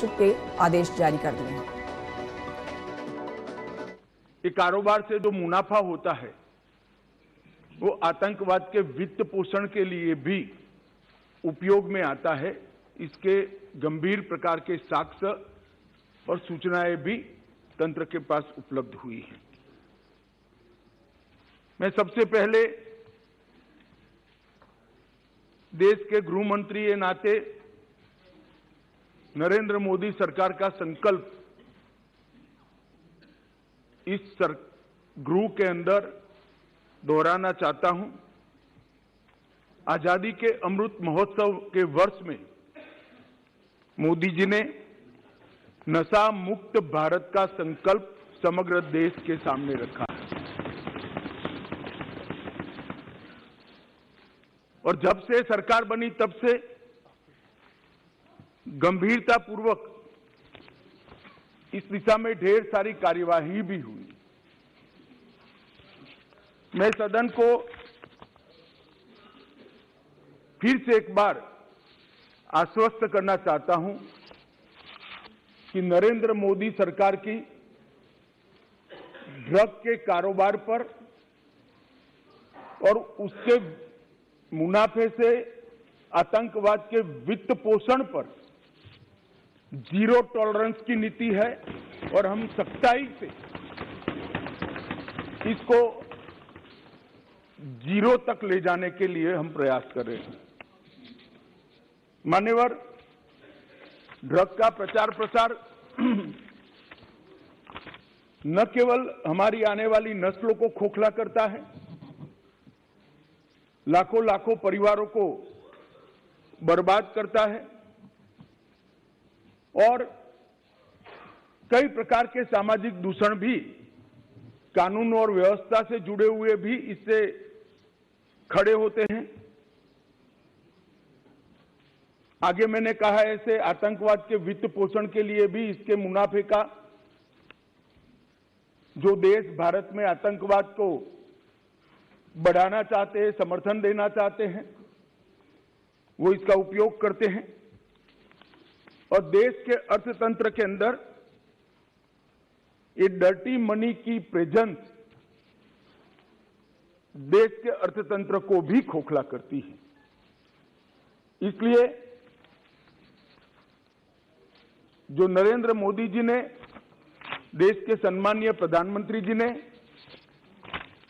निष्पत्ति के आदेश जारी कर दिए हैं। ये कारोबार से जो मुनाफा होता है वो आतंकवाद के वित्त पोषण के लिए भी उपयोग में आता है। इसके गंभीर प्रकार के साक्ष्य और सूचनाएं भी तंत्र के पास उपलब्ध हुई हैं। मैं सबसे पहले देश के गृह मंत्री के नाते नरेंद्र मोदी सरकार का संकल्प इस गृह के अंदर दोहराना चाहता हूं। आजादी के अमृत महोत्सव के वर्ष में मोदी जी ने नशा मुक्त भारत का संकल्प समग्र देश के सामने रखा है और जब से सरकार बनी तब से गंभीरतापूर्वक इस दिशा में ढेर सारी कार्यवाही भी हुई। मैं सदन को फिर से एक बार आश्वस्त करना चाहता हूं कि नरेंद्र मोदी सरकार की ड्रग के कारोबार पर और उसके मुनाफे से आतंकवाद के वित्त पोषण पर जीरो टॉलरेंस की नीति है और हम सख्ताई से इसको जीरो तक ले जाने के लिए हम प्रयास कर रहे हैं। मान्यवर, ड्रग का प्रचार प्रसार न केवल हमारी आने वाली नस्लों को खोखला करता है, लाखों लाखों परिवारों को बर्बाद करता है और कई प्रकार के सामाजिक दूषण भी कानून और व्यवस्था से जुड़े हुए भी इससे खड़े होते हैं। आगे मैंने कहा ऐसे आतंकवाद के वित्त पोषण के लिए भी इसके मुनाफे का जो देश भारत में आतंकवाद को बढ़ाना चाहते हैं, समर्थन देना चाहते हैं, वो इसका उपयोग करते हैं और देश के अर्थतंत्र के अंदर ये डर्टी मनी की प्रेजेंस देश के अर्थतंत्र को भी खोखला करती है। इसलिए जो नरेंद्र मोदी जी ने, देश के सम्मानीय प्रधानमंत्री जी ने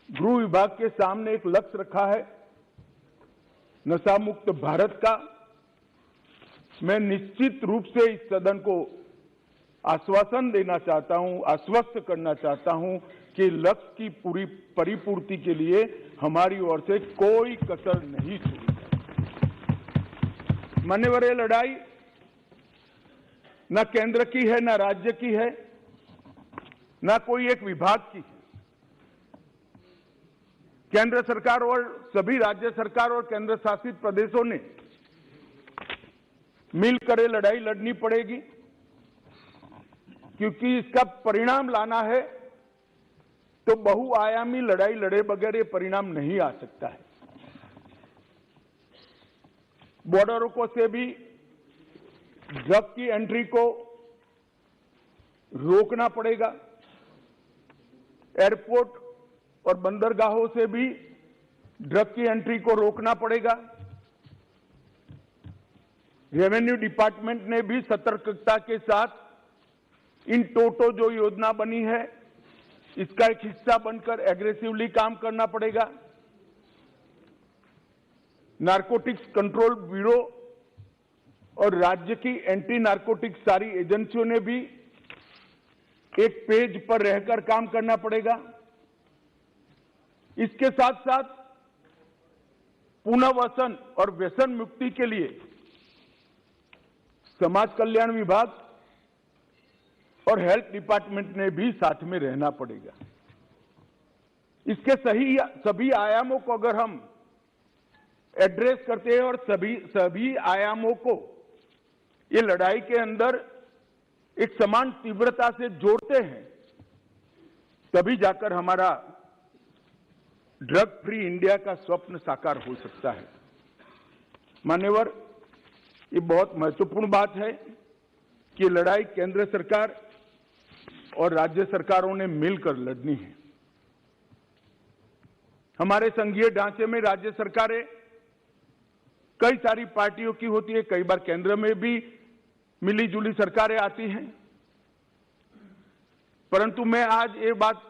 गृह विभाग के सामने एक लक्ष्य रखा है नशा मुक्त भारत का, मैं निश्चित रूप से इस सदन को आश्वासन देना चाहता हूं, आश्वस्त करना चाहता हूं कि लक्ष्य की पूरी परिपूर्ति के लिए हमारी ओर से कोई कसर नहीं छोड़ी जाएगी। मान्यवर, ये लड़ाई न केंद्र की है, न राज्य की है, न कोई एक विभाग की है। केंद्र सरकार और सभी राज्य सरकार और केंद्र शासित प्रदेशों ने मिलकर ये लड़ाई लड़नी पड़ेगी, क्योंकि इसका परिणाम लाना है तो बहुआयामी लड़ाई लड़े बगैर ये परिणाम नहीं आ सकता है। बॉर्डरों को से भी ड्रग की एंट्री को रोकना पड़ेगा, एयरपोर्ट और बंदरगाहों से भी ड्रग की एंट्री को रोकना पड़ेगा। रेवेन्यू डिपार्टमेंट ने भी सतर्कता के साथ इन टोटो जो योजना बनी है इसका एक हिस्सा बनकर एग्रेसिवली काम करना पड़ेगा। नारकोटिक्स कंट्रोल ब्यूरो और राज्य की एंटी नारकोटिक्स सारी एजेंसियों ने भी एक पेज पर रहकर काम करना पड़ेगा। इसके साथ साथ पुनर्वसन और व्यसन मुक्ति के लिए समाज कल्याण विभाग और हेल्थ डिपार्टमेंट ने भी साथ में रहना पड़ेगा। इसके सभी आयामों को अगर हम एड्रेस करते हैं और सभी आयामों को ये लड़ाई के अंदर एक समान तीव्रता से जोड़ते हैं, तभी जाकर हमारा ड्रग फ्री इंडिया का स्वप्न साकार हो सकता है। मान्यवर, ये बहुत महत्वपूर्ण बात है कि लड़ाई केंद्र सरकार और राज्य सरकारों ने मिलकर लड़नी है। हमारे संघीय ढांचे में राज्य सरकारें कई सारी पार्टियों की होती है, कई बार केंद्र में भी मिली जुली सरकारें आती हैं, परंतु मैं आज ये बात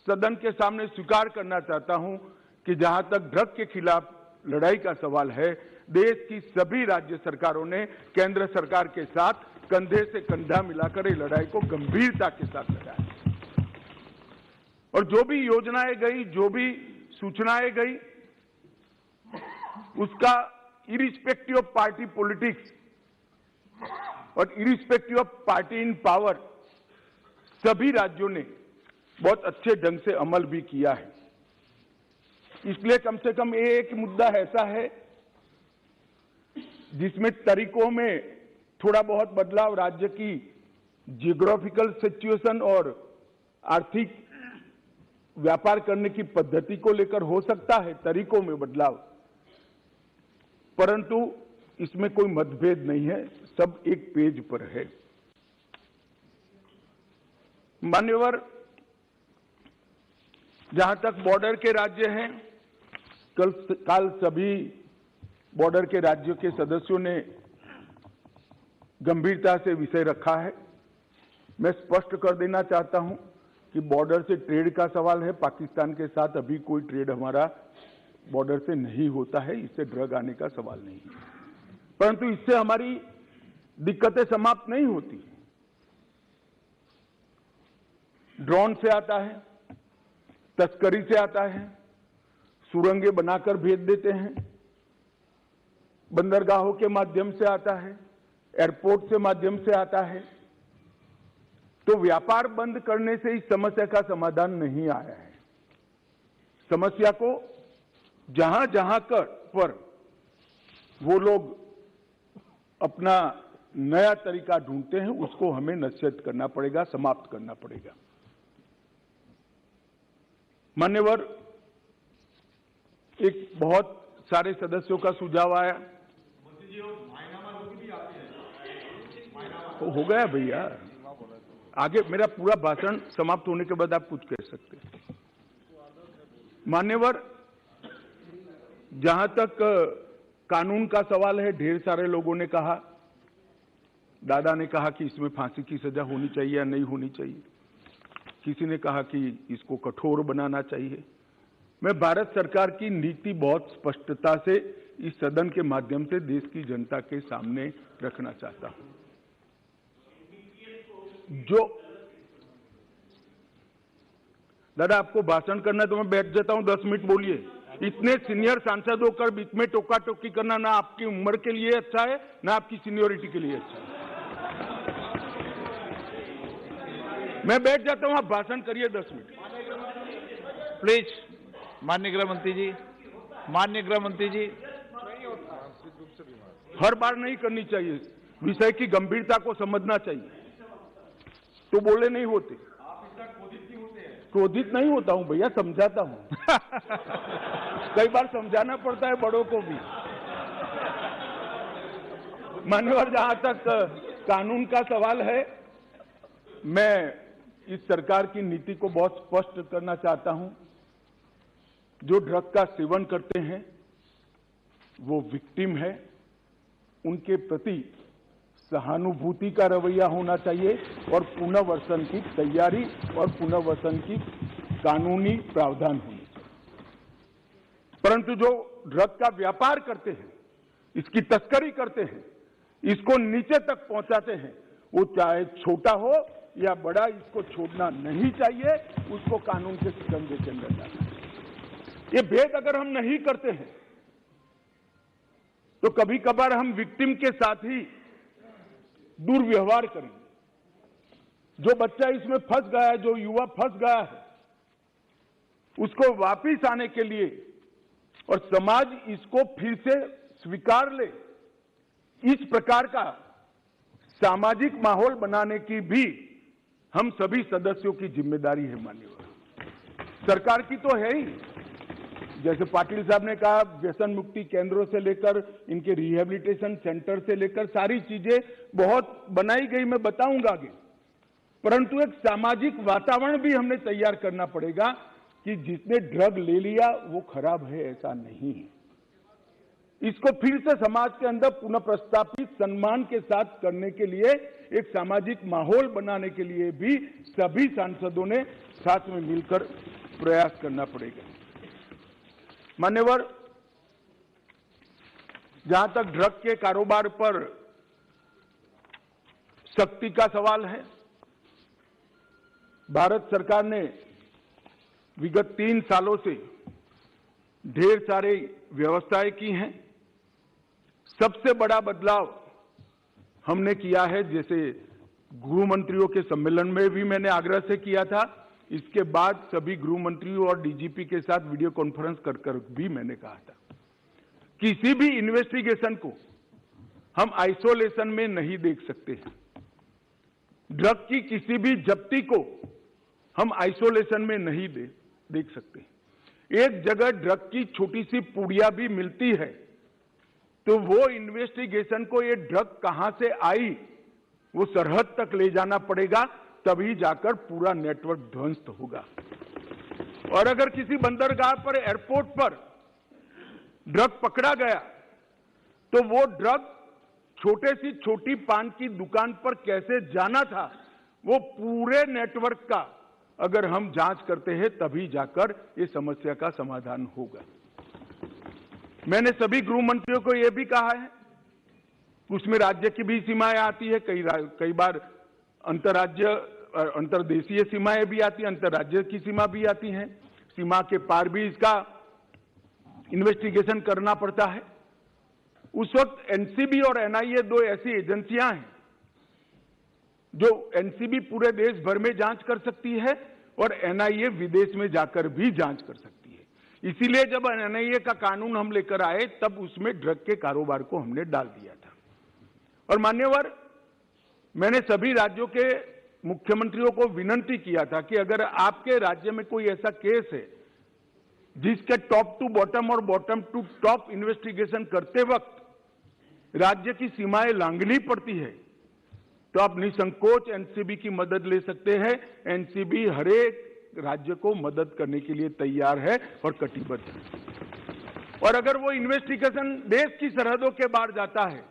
सदन के सामने स्वीकार करना चाहता हूं कि जहां तक ड्रग के खिलाफ लड़ाई का सवाल है, देश की सभी राज्य सरकारों ने केंद्र सरकार के साथ कंधे से कंधा मिलाकर इस लड़ाई को गंभीरता के साथ लड़ा है। और जो भी योजनाएं गई, जो भी सूचनाएं गई, उसका इरिस्पेक्टिव ऑफ पार्टी पॉलिटिक्स और irrespective of party in power सभी राज्यों ने बहुत अच्छे ढंग से अमल भी किया है। इसलिए कम से कम एक मुद्दा ऐसा है जिसमें तरीकों में थोड़ा बहुत बदलाव राज्य की जियोग्राफिकल सिचुएशन और आर्थिक व्यापार करने की पद्धति को लेकर हो सकता है, तरीकों में बदलाव, परंतु इसमें कोई मतभेद नहीं है, सब एक पेज पर है। मान्यवर, जहां तक बॉर्डर के राज्य हैं, कल सभी बॉर्डर के राज्यों के सदस्यों ने गंभीरता से विषय रखा है। मैं स्पष्ट कर देना चाहता हूं कि बॉर्डर से ट्रेड का सवाल है, पाकिस्तान के साथ अभी कोई ट्रेड हमारा बॉर्डर से नहीं होता है, इससे ड्रग आने का सवाल नहीं है, परंतु इससे हमारी दिक्कतें समाप्त नहीं होती। ड्रोन से आता है, तस्करी से आता है, सुरंगें बनाकर भेज देते हैं, बंदरगाहों के माध्यम से आता है, एयरपोर्ट से माध्यम से आता है। तो व्यापार बंद करने से इस समस्या का समाधान नहीं आया है। समस्या को जहां जहां पर वो लोग अपना नया तरीका ढूंढते हैं, उसको हमें नसीहत करना पड़ेगा, समाप्त करना पड़ेगा। मान्यवर, एक बहुत सारे सदस्यों का सुझाव आया, हो गया भैया, आगे मेरा पूरा भाषण समाप्त होने के बाद आप कुछ कह सकते हैं। मान्यवर, जहां तक कानून का सवाल है, ढेर सारे लोगों ने कहा, दादा ने कहा कि इसमें फांसी की सजा होनी चाहिए या नहीं होनी चाहिए, किसी ने कहा कि इसको कठोर बनाना चाहिए। मैं भारत सरकार की नीति बहुत स्पष्टता से इस सदन के माध्यम से देश की जनता के सामने रखना चाहता हूं। जो दादा आपको भाषण करना है तो मैं बैठ जाता हूं, 10 मिनट बोलिए। इतने सीनियर सांसद होकर बीच में टोका टोकी करना ना आपकी उम्र के लिए अच्छा है, ना आपकी सीनियोरिटी के लिए अच्छा है। मैं बैठ जाता हूं, आप भाषण करिए 10 मिनट प्लीज। माननीय गृह मंत्री जी, माननीय गृह मंत्री जी, हर बार नहीं करनी चाहिए, विषय की गंभीरता को समझना चाहिए, तो बोले नहीं होते। क्रोधित नहीं होता हूं भैया, समझाता हूं। कई बार समझाना पड़ता है बड़ों को भी। मान्यवर, जहां तक कानून का सवाल है, मैं इस सरकार की नीति को बहुत स्पष्ट करना चाहता हूं। जो ड्रग का सेवन करते हैं वो विक्टिम है, उनके प्रति सहानुभूति का रवैया होना चाहिए और पुनर्वसन की तैयारी और पुनर्वसन की कानूनी प्रावधान होनी चाहिए। परंतु जो ड्रग का व्यापार करते हैं, इसकी तस्करी करते हैं, इसको नीचे तक पहुंचाते हैं, वो चाहे छोटा हो या बड़ा, इसको छोड़ना नहीं चाहिए, उसको कानून के शिकंजे के अंदर डालना चाहिए। ये भेद अगर हम नहीं करते हैं तो कभी कभार हम विक्टिम के साथ ही दुर्व्यवहार करेंगे। जो बच्चा इसमें फंस गया है, जो युवा फंस गया है, उसको वापिस आने के लिए और समाज इसको फिर से स्वीकार ले, इस प्रकार का सामाजिक माहौल बनाने की भी हम सभी सदस्यों की जिम्मेदारी है। मान्यवर, सरकार की तो है ही, जैसे पाटिल साहब ने कहा, व्यसन मुक्ति केंद्रों से लेकर इनके रिहेबिलिटेशन सेंटर से लेकर सारी चीजें बहुत बनाई गई, मैं बताऊंगा आगे। परंतु एक सामाजिक वातावरण भी हमने तैयार करना पड़ेगा कि जिसने ड्रग ले लिया वो खराब है, ऐसा नहीं है। इसको फिर से समाज के अंदर पुनः प्रस्तापित सम्मान के साथ करने के लिए, एक सामाजिक माहौल बनाने के लिए भी सभी सांसदों ने साथ में मिलकर प्रयास करना पड़ेगा। मान्यवर, जहां तक ड्रग के कारोबार पर सख्ती का सवाल है, भारत सरकार ने विगत 3 सालों से ढेर सारी व्यवस्थाएं की हैं। सबसे बड़ा बदलाव हमने किया है, जैसे गृह मंत्रियों के सम्मेलन में भी मैंने आग्रह से किया था, इसके बाद सभी गृह मंत्रियों और डीजीपी के साथ वीडियो कॉन्फ्रेंस कर भी मैंने कहा था, किसी भी इन्वेस्टिगेशन को हम आइसोलेशन में नहीं देख सकते। ड्रग की किसी भी जब्ती को हम आइसोलेशन में नहीं देख सकते। एक जगह ड्रग की छोटी सी पुड़िया भी मिलती है तो वो इन्वेस्टिगेशन को, ये ड्रग कहां से आई, वो सरहद तक ले जाना पड़ेगा, तभी जाकर पूरा नेटवर्क ध्वस्त होगा। और अगर किसी बंदरगाह पर, एयरपोर्ट पर ड्रग पकड़ा गया तो वो ड्रग छोटे सी छोटी पान की दुकान पर कैसे जाना था, वो पूरे नेटवर्क का अगर हम जांच करते हैं तभी जाकर ये समस्या का समाधान होगा। मैंने सभी गृह मंत्रियों को यह भी कहा है, उसमें राज्य की भी सीमाएं आती है, कई बार अंतर्देशीय सीमाएं भी आती हैं, अंतर्राज्य की सीमा भी आती हैं, सीमा के पार भी इसका इन्वेस्टिगेशन करना पड़ता है। उस वक्त एनसीबी और एनआईए 2 ऐसी एजेंसियां हैं जो एनसीबी पूरे देश भर में जांच कर सकती है और एनआईए विदेश में जाकर भी जांच कर सकती है। इसीलिए जब एनआईए का कानून हम लेकर आए तब उसमें ड्रग के कारोबार को हमने डाल दिया था। और मान्यवर, मैंने सभी राज्यों के मुख्यमंत्रियों को विनती किया था कि अगर आपके राज्य में कोई ऐसा केस है जिसके टॉप टू बॉटम और बॉटम टू टॉप इन्वेस्टिगेशन करते वक्त राज्य की सीमाएं लांघनी पड़ती है, तो आप निसंकोच एनसीबी की मदद ले सकते हैं। एनसीबी हर एक राज्य को मदद करने के लिए तैयार है और कटिबद्ध है। और अगर वो इन्वेस्टिगेशन देश की सरहदों के बाहर जाता है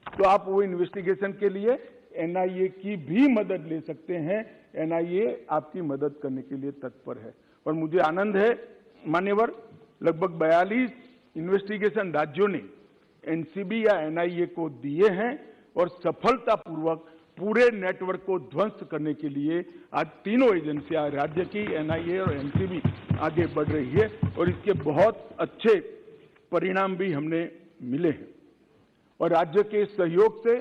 तो आप वो इन्वेस्टिगेशन के लिए एनआईए की भी मदद ले सकते हैं। एनआईए आपकी मदद करने के लिए तत्पर है। और मुझे आनंद है मान्यवर, लगभग 42 इन्वेस्टिगेशन राज्यों ने एनसीबी या एनआईए को दिए हैं और सफलतापूर्वक पूरे नेटवर्क को ध्वस्त करने के लिए आज तीनों एजेंसियां, राज्य की, एनआईए और एनसीबी आगे बढ़ रही है और इसके बहुत अच्छे परिणाम भी हमने मिले हैं। और राज्य के सहयोग से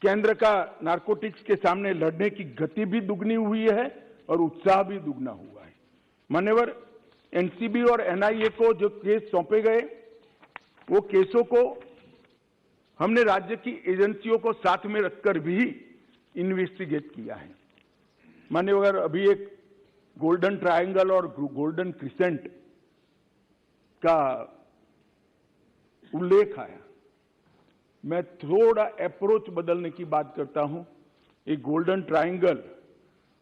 केंद्र का नारकोटिक्स के सामने लड़ने की गति भी दुगनी हुई है और उत्साह भी दुगना हुआ है। मान्यवर, एनसीबी और एनआईए को जो केस सौंपे गए, वो केसों को हमने राज्य की एजेंसियों को साथ में रखकर भी इन्वेस्टिगेट किया है। मान्यवर, अभी एक गोल्डन ट्रायंगल और गोल्डन क्रिसेंट का उल्लेख आया। मैं थोड़ा अप्रोच बदलने की बात करता हूं। एक गोल्डन ट्रायंगल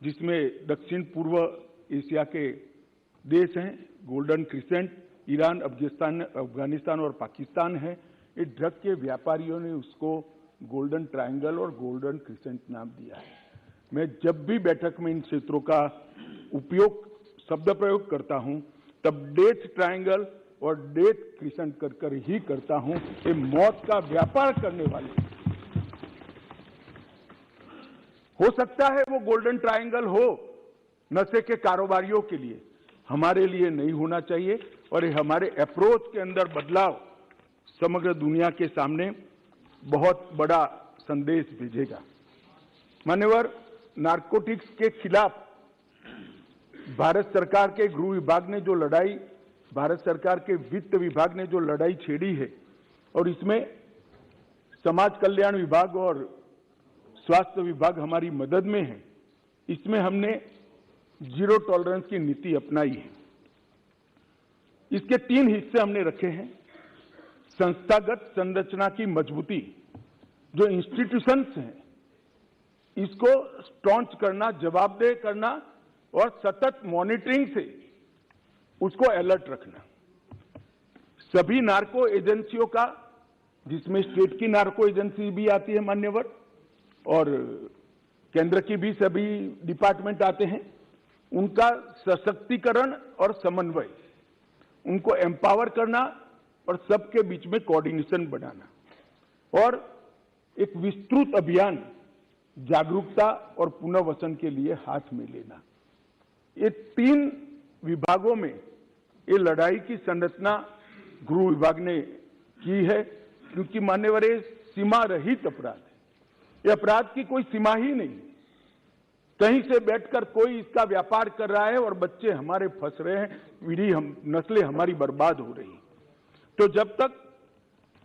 जिसमें दक्षिण पूर्व एशिया के देश हैं, गोल्डन क्रिसेंट ईरान, अफगानिस्तान और पाकिस्तान है। ये ड्रग के व्यापारियों ने उसको गोल्डन ट्रायंगल और गोल्डन क्रिसेंट नाम दिया है। मैं जब भी बैठक में इन क्षेत्रों का शब्द प्रयोग करता हूं तब डेथ ट्रायंगल और डेथ क्रिसेंट कर ही करता हूं। ये मौत का व्यापार करने वाले, हो सकता है वो गोल्डन ट्रायंगल हो नशे के कारोबारियों के लिए, हमारे लिए नहीं होना चाहिए। और ये हमारे अप्रोच के अंदर बदलाव समग्र दुनिया के सामने बहुत बड़ा संदेश भेजेगा। मान्यवर, नारकोटिक्स के खिलाफ भारत सरकार के गृह विभाग ने जो लड़ाई, भारत सरकार के वित्त विभाग ने जो लड़ाई छेड़ी है, और इसमें समाज कल्याण विभाग और स्वास्थ्य विभाग हमारी मदद में है। इसमें हमने जीरो टॉलरेंस की नीति अपनाई है। इसके 3 हिस्से हमने रखे हैं। संस्थागत संरचना की मजबूती, जो इंस्टीट्यूशंस हैं इसको स्ट्रॉन्च करना, जवाबदेह करना और सतत मॉनिटरिंग से उसको अलर्ट रखना। सभी नार्को एजेंसियों का, जिसमें स्टेट की नार्को एजेंसी भी आती है मान्यवर, और केंद्र की भी सभी डिपार्टमेंट आते हैं, उनका सशक्तिकरण और समन्वय, उनको एम्पावर करना और सबके बीच में कोऑर्डिनेशन बनाना और एक विस्तृत अभियान जागरूकता और पुनर्वसन के लिए हाथ में लेना। ये 3 विभागों में ये लड़ाई की संरचना गृह विभाग ने की है, क्योंकि मान्यवर ये सीमा रहित अपराध है। ये अपराध की कोई सीमा ही नहीं। कहीं से बैठकर कोई इसका व्यापार कर रहा है और बच्चे हमारे फंस रहे हैं, नस्लें हमारी बर्बाद हो रही। तो जब तक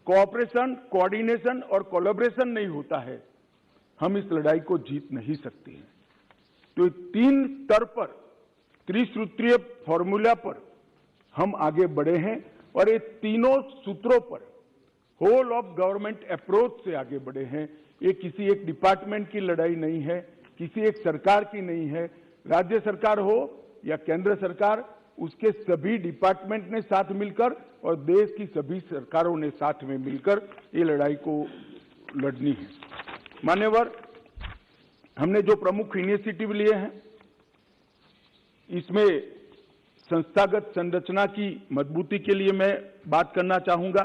कोऑपरेशन, कोऑर्डिनेशन और कोलैबोरेशन नहीं होता है, हम इस लड़ाई को जीत नहीं सकते हैं। तो 3 स्तर पर, त्रिसूत्रीय फॉर्मूला पर हम आगे बढ़े हैं और ये तीनों सूत्रों पर होल ऑफ गवर्नमेंट अप्रोच से आगे बढ़े हैं। ये किसी एक डिपार्टमेंट की लड़ाई नहीं है, किसी एक सरकार की नहीं है। राज्य सरकार हो या केंद्र सरकार, उसके सभी डिपार्टमेंट ने साथ मिलकर और देश की सभी सरकारों ने साथ में मिलकर ये लड़ाई को लड़नी है। मान्यवर, हमने जो प्रमुख इनिशिएटिव लिए हैं, इसमें संस्थागत संरचना की मजबूती के लिए मैं बात करना चाहूंगा।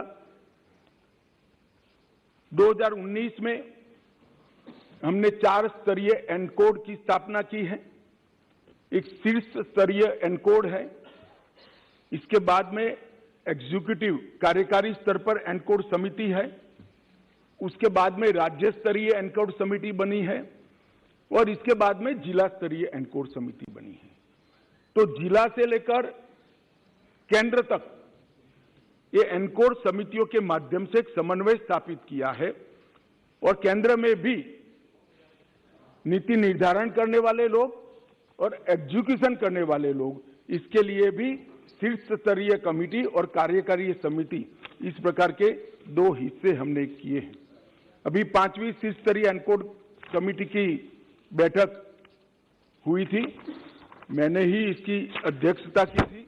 2019 में हमने 4 स्तरीय एनकोड की स्थापना की है। एक शीर्ष स्तरीय एनकोड है, इसके बाद में एग्जीक्यूटिव कार्यकारी स्तर पर एनकोड समिति है, उसके बाद में राज्य स्तरीय एनकोड समिति बनी है और इसके बाद में जिला स्तरीय एनकोड समिति बनी है। तो जिला से लेकर केंद्र तक ये एनकोड समितियों के माध्यम से एक समन्वय स्थापित किया है और केंद्र में भी नीति निर्धारण करने वाले लोग और एग्जीक्यूशन करने वाले लोग, इसके लिए भी शीर्ष स्तरीय कमेटी और कार्यकारी समिति, इस प्रकार के 2 हिस्से हमने किए हैं। अभी 5वीं शीर्ष स्तरीय एनकोड कमेटी की बैठक हुई थी, मैंने ही इसकी अध्यक्षता की थी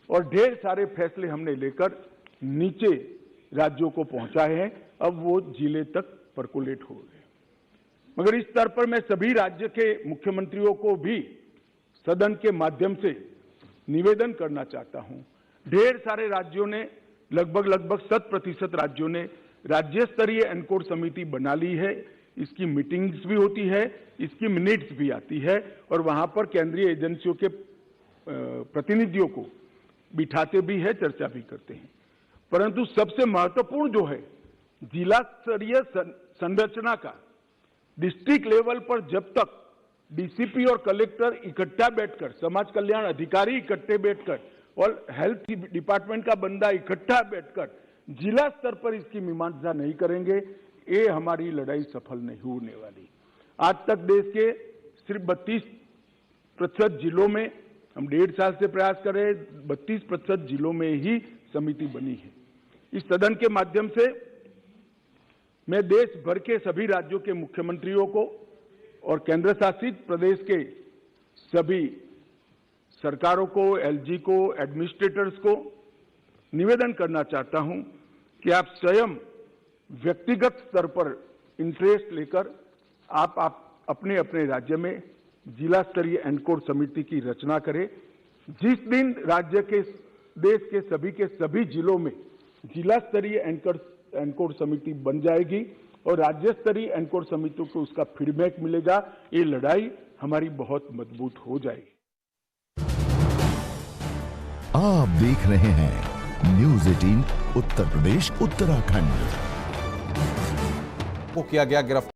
और ढेर सारे फैसले हमने लेकर नीचे राज्यों को पहुंचाए हैं। अब वो जिले तक परकोलेट हो गए। मगर इस स्तर पर मैं सभी राज्य के मुख्यमंत्रियों को भी सदन के माध्यम से निवेदन करना चाहता हूं। ढेर सारे राज्यों ने, लगभग 100% राज्यों ने राज्य स्तरीय एनकोड समिति बना ली है। इसकी मीटिंग्स भी होती है, इसकी मिनट्स भी आती है और वहां पर केंद्रीय एजेंसियों के प्रतिनिधियों को बिठाते भी है, चर्चा भी करते हैं। परंतु सबसे महत्वपूर्ण जो है, जिला स्तरीय संरचना का डिस्ट्रिक्ट लेवल पर जब तक डीसीपी और कलेक्टर इकट्ठा बैठकर, समाज कल्याण अधिकारी इकट्ठे बैठकर और हेल्थ डिपार्टमेंट का बंदा इकट्ठा बैठकर जिला स्तर पर इसकी मीमांसा नहीं करेंगे, ये हमारी लड़ाई सफल नहीं होने वाली। आज तक देश के सिर्फ 32% जिलों में, हम 1.5 साल से प्रयास कर रहे हैं, 32% जिलों में ही समिति बनी है। इस सदन के माध्यम से मैं देश भर के सभी राज्यों के मुख्यमंत्रियों को और केंद्र शासित प्रदेश के सभी सरकारों को, एलजी को, एडमिनिस्ट्रेटर्स को निवेदन करना चाहता हूं कि आप स्वयं व्यक्तिगत स्तर पर इंटरेस्ट लेकर आप अपने अपने राज्य में जिला स्तरीय एनकोड समिति की रचना करें। जिस दिन राज्य के, देश के सभी जिलों में जिला स्तरीय एनकोड समिति बन जाएगी और राज्य स्तरीय एनकोड समिति को उसका फीडबैक मिलेगा, ये लड़ाई हमारी बहुत मजबूत हो जाएगी। आप देख रहे हैं न्यूज़ 18 उत्तर प्रदेश उत्तराखंड। को किया गया गिरफ्तार।